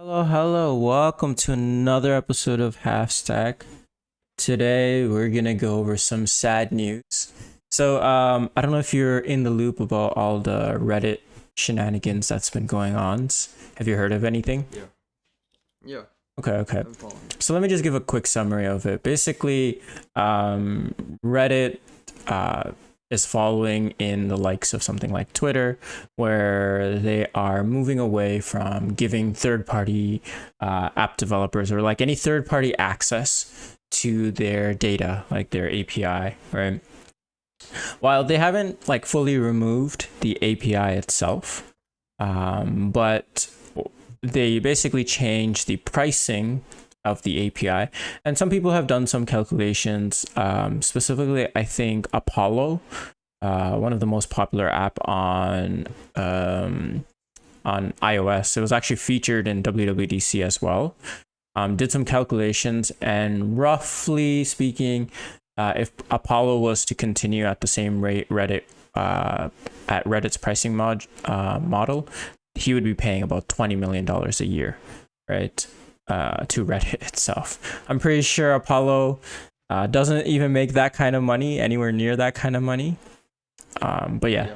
Hello, welcome to another episode of Half Stack. Today we're gonna go over some sad news. So I don't know if you're in the loop about all the Reddit shenanigans that's been going on. Have you heard of anything? Yeah. Okay. I'm following. So let me just give a quick summary of it. Basically, Reddit is following in the likes of something like Twitter, where they are moving away from giving third-party app developers or like any third-party access to their data, like their API, right? While they haven't like fully removed the API itself, but they basically changed the pricing of the API, and some people have done some calculations. Specifically, I think Apollo, one of the most popular app on iOS, it was actually featured in WWDC as well. Did some calculations, and roughly speaking, if Apollo was to continue at the same rate at Reddit's pricing model, he would be paying about $20 million a year, right? To Reddit itself. I'm pretty sure Apollo doesn't even make that kind of money, anywhere near that kind of money. But yeah.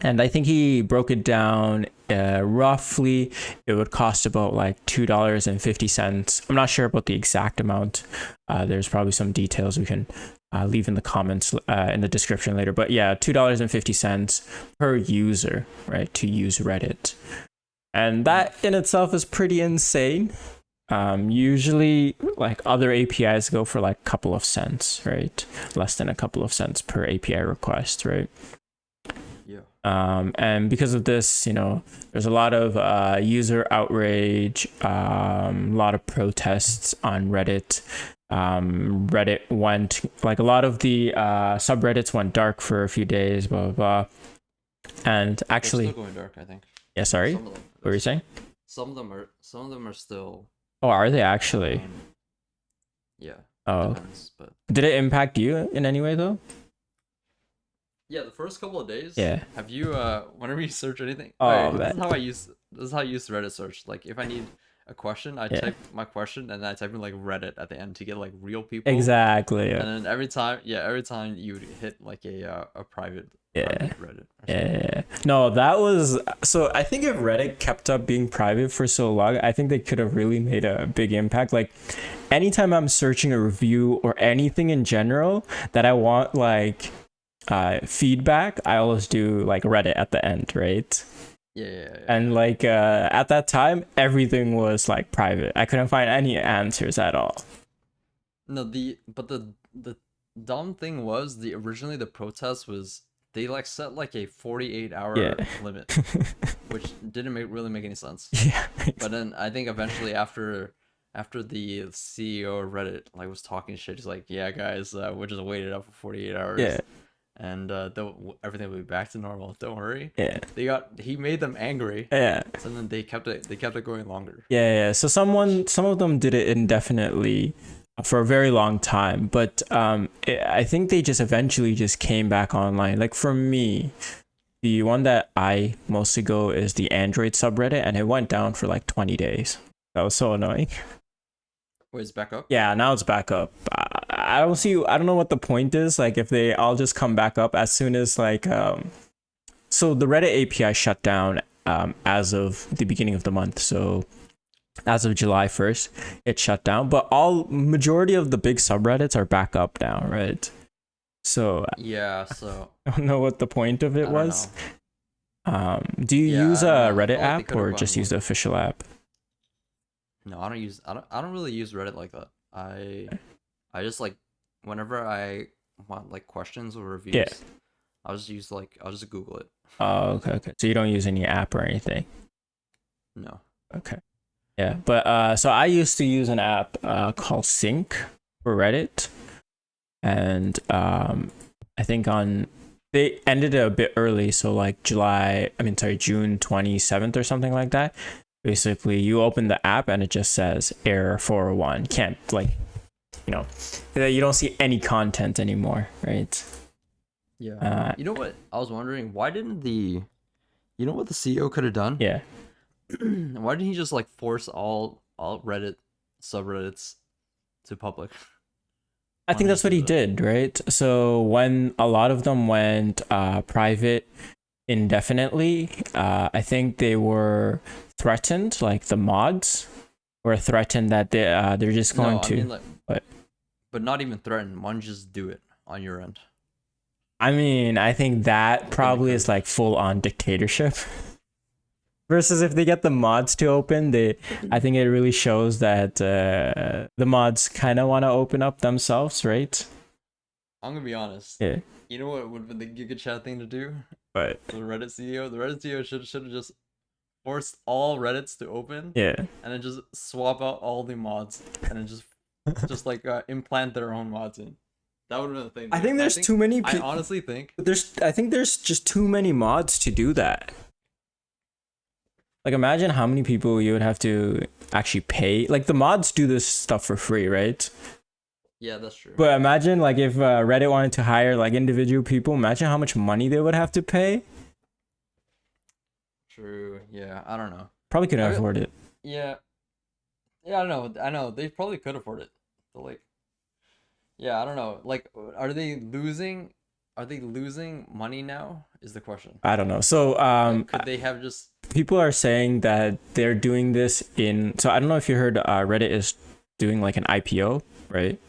And I think he broke it down. Roughly, it would cost about like $2.50. I'm not sure about the exact amount. There's probably some details we can leave in the comments in the description later. But yeah, $2.50 per user, right, to use Reddit. And that in itself is pretty insane. Usually like other APIs go for like a couple of cents, right? Less than a couple of cents per API request, right? Yeah. And because of this, there's a lot of user outrage, a lot of protests on Reddit. Reddit went, like a lot of the subreddits went dark for a few days, blah, blah, blah. And actually... They're still going dark, I think. Yeah, sorry? Some of them. What were you saying? Some of them are still... Oh, are they actually? Yeah. Oh. Depends, but... Did it impact you in any way though? Yeah, the first couple of days. Yeah. Have you whenever you search anything? Oh, this is how I use Reddit search. Like if I need a question, I type my question and then I type in like Reddit at the end to get like real people. Exactly. Yeah. And then every time you hit like a private Reddit. Yeah. No, that was so. I think if Reddit kept up being private for so long, I think they could have really made a big impact. Like, anytime I'm searching a review or anything in general that I want like feedback, I always do like Reddit at the end, right? Yeah. And like at that time, everything was like private. I couldn't find any answers at all. No, the dumb thing was originally the protest was they like set like a 48-hour limit, which didn't really make any sense. Yeah. But then I think eventually after the CEO of Reddit like was talking shit, he's like, yeah guys, we'll just wait it up for 48 hours. Yeah. And everything will be back to normal. Don't worry. Yeah. He made them angry. Yeah. So then they kept it going longer. Yeah. So some of them did it indefinitely for a very long time, but I think they just eventually just came back online. Like for me, the one that I mostly go is the Android subreddit, and it went down for like 20 days. That was so annoying. Wait, it's back up? Yeah, now it's back up. I don't know what the point is, like if they all just come back up as soon as like so the Reddit API shut down as of the beginning of the month. So as of July 1st, it shut down, but majority of the big subreddits are back up now, right? So yeah, so I don't know what the point of it was. Do you Yeah, use I a don't know. I Reddit feel like they app could've or gone just use the official app? No, I don't really use Reddit like that. I just like whenever I want like questions or reviews, I'll just Google it. Oh, okay. So you don't use any app or anything? No. Okay. Yeah, but so I used to use an app called Sync for Reddit, and I think they ended it a bit early, so like June 27th or something like that. Basically, you open the app and it just says error 401. Can't you don't see any content anymore, right? Yeah. Uh, You know what? I was wondering, why didn't the you know what the CEO could have done? yeah, Why didn't he just like force all Reddit subreddits to public? I Why think don't you that's just what do he that? did, right? So when a lot of them went private indefinitely, I think they were threatened, like the mods were threatened that they're just No, going I to. mean like, But but not even threaten. Why don't you just do it on your end? I mean, I think that Like in the probably code. is like full on dictatorship. Versus if they get the mods to open, I think it really shows that the mods kind of want to open up themselves, right? I'm gonna be honest. Yeah, You know what would have been the Giga Chat thing to do? but For the Reddit CEO, the Reddit CEO should have just forced all Reddits to open, yeah. and then just swap out all the mods, and then just like implant their own mods in. That would have been the thing. I think And there's too many I people. honestly think. I think there's just too many mods to do that. Like imagine how many people you would have to actually pay. Like the mods do this stuff for free, right? Yeah, that's true. But imagine like if Reddit wanted to hire like individual people, imagine how much money they would have to pay. True. Yeah, I don't know. Probably couldn't I mean, afford it. yeah, yeah, I don't know. I know they probably could afford it. But like, yeah, I don't know. Like, are they losing? Are they losing money now? Is the question. I don't know. So Like, could they have just? people are saying that they're doing this in. So I don't know if you heard Reddit is doing like an IPO, right?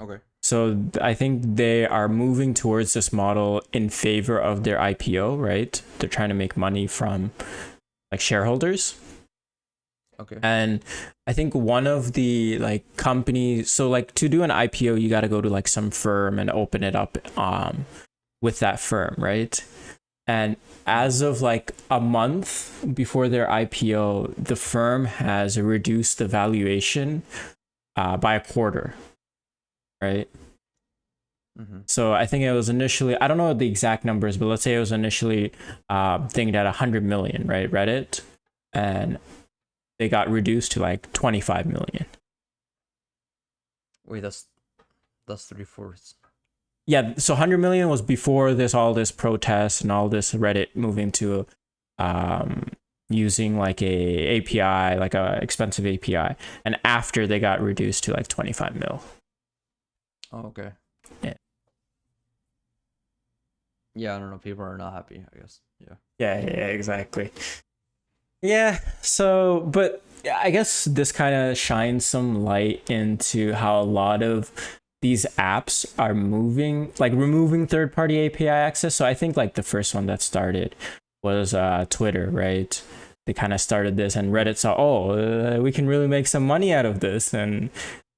Okay. So I think they are moving towards this model in favor of their IPO, right? They're trying to make money from like shareholders. Okay. And I think one of the like companies, so like to do an IPO, you got to go to like some firm and open it up with that firm, right? And as of like a month before their IPO, the firm has reduced the valuation by a quarter, right? Mm-hmm. So I think it was initially, I don't know the exact numbers, but let's say it was initially thinking at 100 million, right? Reddit. And they got reduced to like 25 million. Wait, that's 3/4. Yeah, so 100 million was before all this protest and all this Reddit moving to using like a API, like a expensive API, and after they got reduced to like 25 mil. Oh, okay. Yeah. Yeah, I don't know. People are not happy, I guess. Yeah. Yeah, exactly. Yeah, so, but I guess this kind of shines some light into how a lot of these apps are moving, like removing third-party API access. So I think like the first one that started was Twitter, right? They kind of started this, and Reddit saw, we can really make some money out of this, and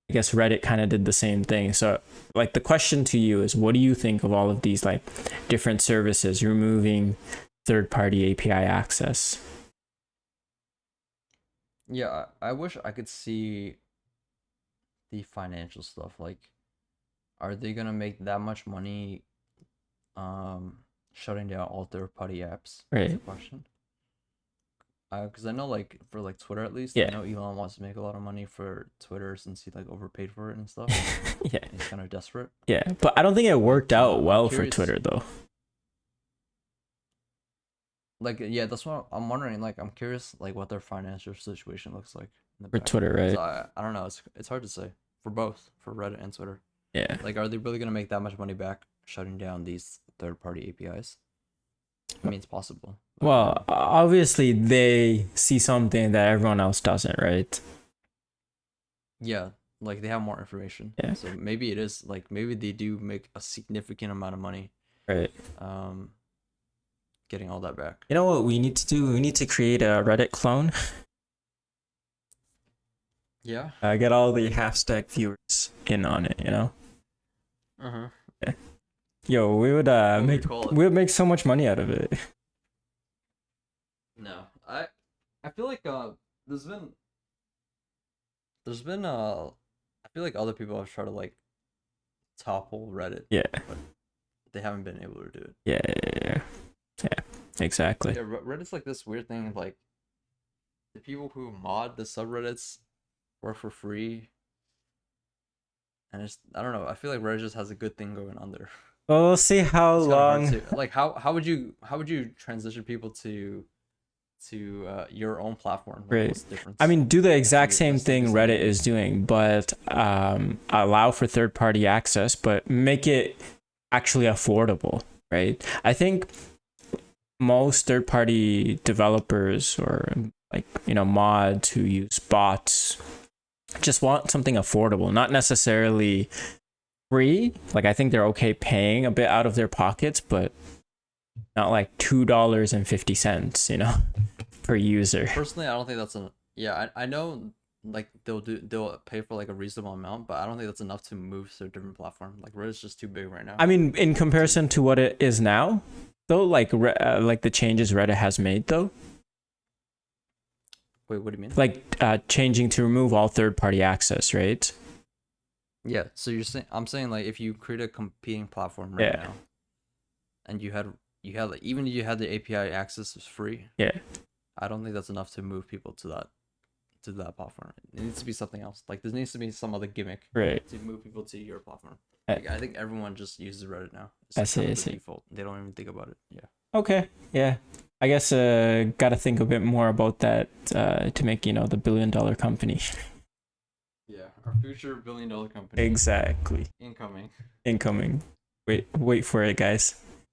I guess Reddit kind of did the same thing. So like the question to you is, what do you think of all of these like different services removing third-party API access? Yeah, I wish I could see the financial stuff. Like, are they gonna make that much money shutting down all third-party apps? Right. Is the question. Because I know, like, for like Twitter at least, Yeah. I know Elon wants to make a lot of money for Twitter since he like overpaid for it and stuff. Yeah. And he's kind of desperate. Yeah, but I don't think it worked out I'm well for curious. Twitter though. Like, yeah, that's what I'm wondering. Like, I'm curious, like, what their financial situation looks like in the For back. Twitter, 'Cause right? I don't know. It's hard to say for both, for Reddit and Twitter. Yeah. Like, are they really gonna make that much money back shutting down these third-party APIs? I mean, it's possible. But, Well, obviously they see something that everyone else doesn't, right? yeah, like they have more information. Yeah. So maybe it is like maybe they do make a significant amount of money. Right. Getting all that back. You know what we need to do? We need to create a Reddit clone. Yeah. Get all the half stack viewers in on it, you know? Uh-huh. Yo, we would we would make so much money out of it. No. I feel like there's been I feel like other people have tried to like topple Reddit. Yeah. But they haven't been able to do it. Yeah, exactly. Yeah, Reddit's like this weird thing of like the people who mod the subreddits work for free. And it's I don't know, I feel like Reddit just has a good thing going on there. Well, we'll see how It's kind of hard long. to like. How would you transition people to your own platform? Like, Right. what's the difference? I mean, do the That's exact the same thing biggest Reddit thing. is doing, but allow for third-party access, but make it actually affordable, right? I think most third-party developers or like, mods who use bots just want something affordable, not necessarily free. Like, I think they're okay paying a bit out of their pockets, but not like $2.50, per user. Personally, I don't think that's yeah. I know like they'll pay for like a reasonable amount, but I don't think that's enough to move to a different platform. Like Reddit's just too big right now. I mean, in comparison to what it is now, though, like the changes Reddit has made, though, Wait, what do you mean? like changing to remove all third-party access, right? Yeah, so you're saying I'm saying like if you create a competing platform right Yeah. now, and you had like even if you had the API access is free, Yeah. I don't think that's enough to move people to that platform. It needs to be something else. Like there needs to be some other gimmick Right. to move people to your platform. Uh, Like I think everyone just uses Reddit now. It's I like see, kind I of the see. default. They don't even think about it. Yeah. Okay. Yeah. I guess gotta think a bit more about that to make the billion-dollar company. Yeah, our future billion-dollar company Exactly. incoming. Incoming. Wait for it, guys.